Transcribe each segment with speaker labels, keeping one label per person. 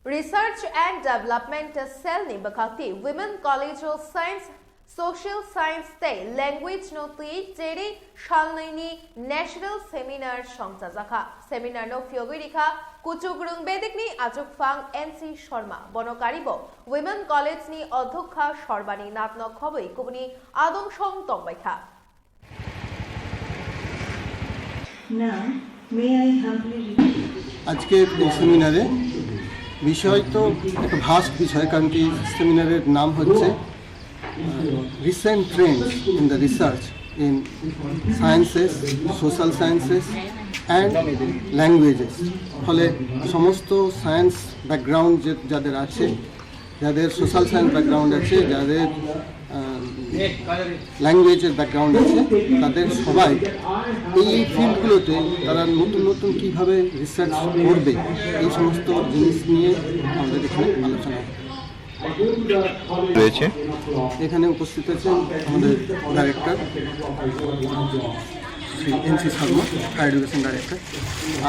Speaker 1: Research and Development Salnui Bakati Women College of Science Social Science Day Language Noti Jeri Salnui National Seminar Songtazaka Seminar no Fiogirika Kuchugrung Bedikni Ajuk Fang NC Sharma Bonokaribo Women College ni Odhukha Shorbani Natno Khoboi Kubuni Adom Shong Tombaika.
Speaker 2: Now, may I humbly repeat?
Speaker 3: আজকের এই সেমিনারে বিষয় তো একটা vast বিষয়, কারণ কি সেমিনারের নাম হচ্ছে recent Trends in the research in sciences, social sciences and languages. ফলে সমস্ত সায়েন্স ব্যাকগ্রাউন্ড যাদের আছে, যাদের সোশ্যাল সায়েন্স ব্যাকগ্রাউন্ড আছে, যাদের ল্যাঙ্গুয়েজের ব্যাকগ্রাউন্ড আছে, তাদের সবাই এই ফিল্ডগুলোতে তারা নতুন নতুন কীভাবে রিসার্চ করবে এই সমস্ত জিনিস নিয়ে আমাদের এখানে আলোচনা
Speaker 4: রয়েছে।
Speaker 3: এখানে উপস্থিত আছেন আমাদের director Shri NC Sharma, higher education director,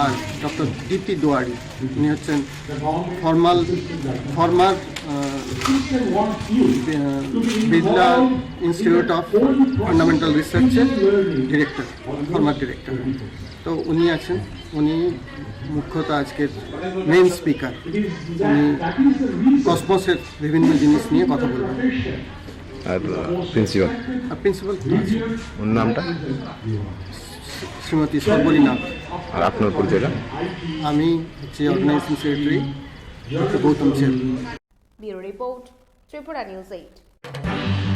Speaker 3: আর ডক্টর DP দোয়ারি, উনি হচ্ছেন former Birla institute of fundamental রিসার্চের ডিরেক্টর, ফর্মার ডিরেক্টর। তো উনি আছেন, উনি মুখ্যত আজকের মেইন স্পিকার। উনি কসমসের বিভিন্ন জিনিস নিয়ে কথা বলবেন।
Speaker 4: আর প্রিন্সিপাল ওর নামটা
Speaker 3: শ্রীমতী সর্বরীনাথ।
Speaker 4: আর আপনার পরিচয়টা?
Speaker 3: আমি হচ্ছে অর্গানাইজিং সেক্রেটারি গৌতম চের।
Speaker 1: Bureau Report, Tripura News 8.